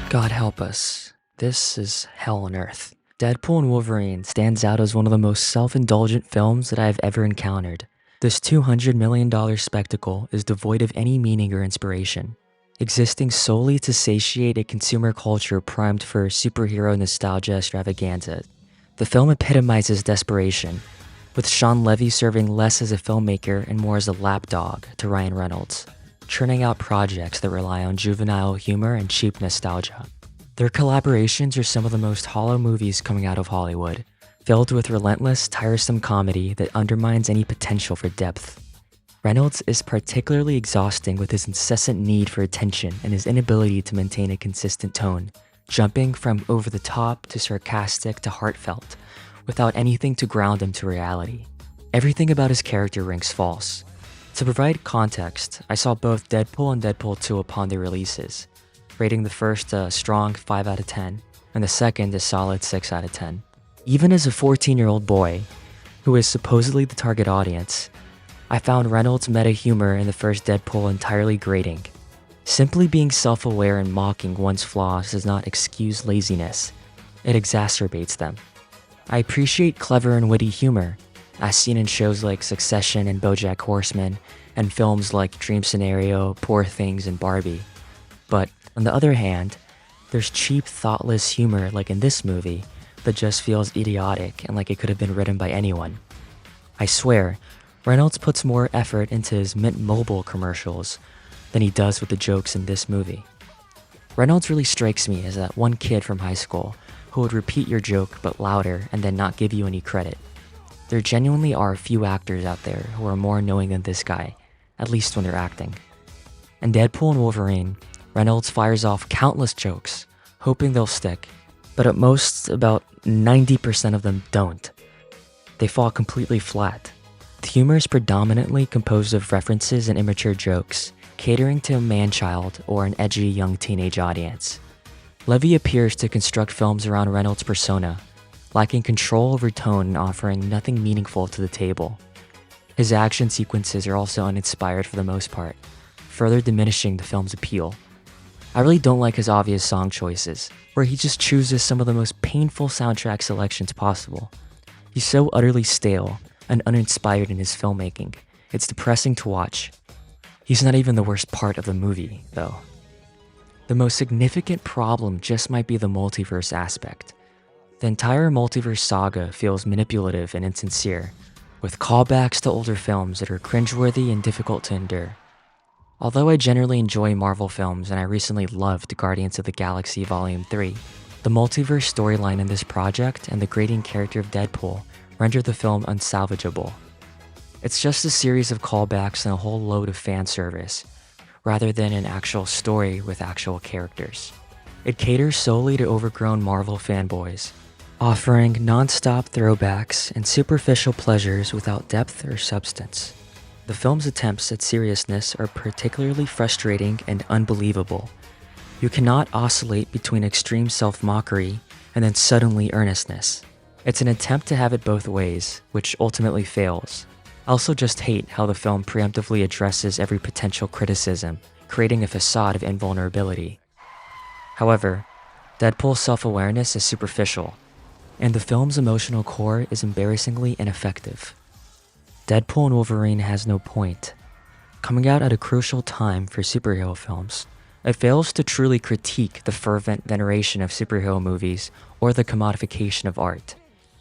God help us. This is hell on earth. Deadpool and Wolverine stands out as one of the most self-indulgent films that I have ever encountered. This $200 million spectacle is devoid of any meaning or inspiration, existing solely to satiate a consumer culture primed for superhero nostalgia extravaganza. The film epitomizes desperation, with Sean Levy serving less as a filmmaker and more as a lapdog to Ryan Reynolds, churning out projects that rely on juvenile humor and cheap nostalgia. Their collaborations are some of the most hollow movies coming out of Hollywood, filled with relentless, tiresome comedy that undermines any potential for depth. Reynolds is particularly exhausting with his incessant need for attention and his inability to maintain a consistent tone, jumping from over the top to sarcastic to heartfelt, without anything to ground him to reality. Everything about his character rings false. To provide context, I saw both Deadpool and Deadpool 2 upon their releases, rating the first a strong 5 out of 10, and the second a solid 6 out of 10. Even as a 14-year-old boy, who is supposedly the target audience, I found Reynolds' meta humor in the first Deadpool entirely grating. Simply being self-aware and mocking one's flaws does not excuse laziness, it exacerbates them. I appreciate clever and witty humor, as seen in shows like Succession and BoJack Horseman, and films like Dream Scenario, Poor Things, and Barbie. But on the other hand, there's cheap, thoughtless humor like in this movie that just feels idiotic and like it could have been written by anyone. I swear, Reynolds puts more effort into his Mint Mobile commercials than he does with the jokes in this movie. Reynolds really strikes me as that one kid from high school who would repeat your joke but louder and then not give you any credit. There genuinely are a few actors out there who are more knowing than this guy, at least when they're acting. In Deadpool and Wolverine, Reynolds fires off countless jokes, hoping they'll stick, but at most, about 90% of them don't. They fall completely flat. The humor is predominantly composed of references and immature jokes, catering to a man-child or an edgy young teenage audience. Levy appears to construct films around Reynolds' persona, lacking control over tone and offering nothing meaningful to the table. His action sequences are also uninspired for the most part, further diminishing the film's appeal. I really don't like his obvious song choices, where he just chooses some of the most painful soundtrack selections possible. He's so utterly stale and uninspired in his filmmaking, it's depressing to watch. He's not even the worst part of the movie, though. The most significant problem just might be the multiverse aspect. The entire multiverse saga feels manipulative and insincere, with callbacks to older films that are cringeworthy and difficult to endure. Although I generally enjoy Marvel films and I recently loved Guardians of the Galaxy Volume 3, the multiverse storyline in this project and the grating character of Deadpool render the film unsalvageable. It's just a series of callbacks and a whole load of fan service, rather than an actual story with actual characters. It caters solely to overgrown Marvel fanboys, offering non-stop throwbacks and superficial pleasures without depth or substance. The film's attempts at seriousness are particularly frustrating and unbelievable. You cannot oscillate between extreme self-mockery and then suddenly earnestness. It's an attempt to have it both ways, which ultimately fails. I also just hate how the film preemptively addresses every potential criticism, creating a facade of invulnerability. However, Deadpool's self-awareness is superficial, and the film's emotional core is embarrassingly ineffective. Deadpool and Wolverine has no point. Coming out at a crucial time for superhero films, it fails to truly critique the fervent veneration of superhero movies or the commodification of art.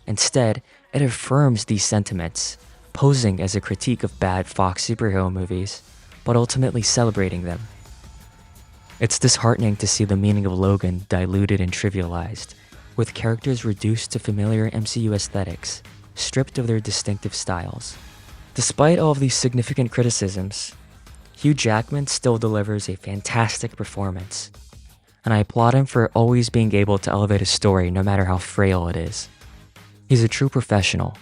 Instead, it affirms these sentiments, posing as a critique of bad Fox superhero movies, but ultimately celebrating them. It's disheartening to see the meaning of Logan diluted and trivialized, with characters reduced to familiar MCU aesthetics, stripped of their distinctive styles. Despite all of these significant criticisms, Hugh Jackman still delivers a fantastic performance, and I applaud him for always being able to elevate a story no matter how frail it is. He's a true professional.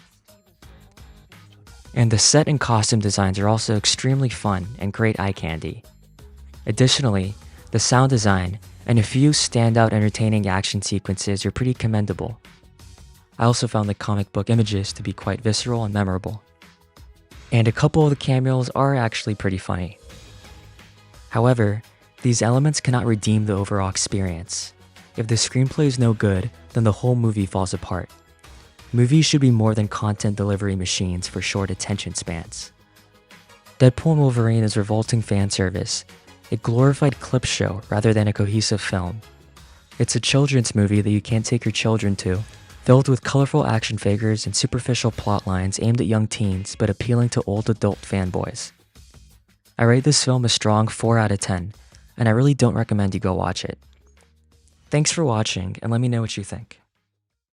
And the set and costume designs are also extremely fun and great eye candy. Additionally, the sound design and a few standout entertaining action sequences are pretty commendable. I also found the comic book images to be quite visceral and memorable. And a couple of the cameos are actually pretty funny. However, These elements cannot redeem the overall experience. If the screenplay is no good, then the whole movie falls apart. Movies should be more than content delivery machines for short attention spans. Deadpool and Wolverine is revolting fan service, a glorified clip show rather than a cohesive film. It's a children's movie that you can't take your children to, filled with colorful action figures and superficial plot lines aimed at young teens but appealing to old adult fanboys. I rate this film a strong 4 out of 10, and I really don't recommend you go watch it. Thanks for watching, and let me know what you think.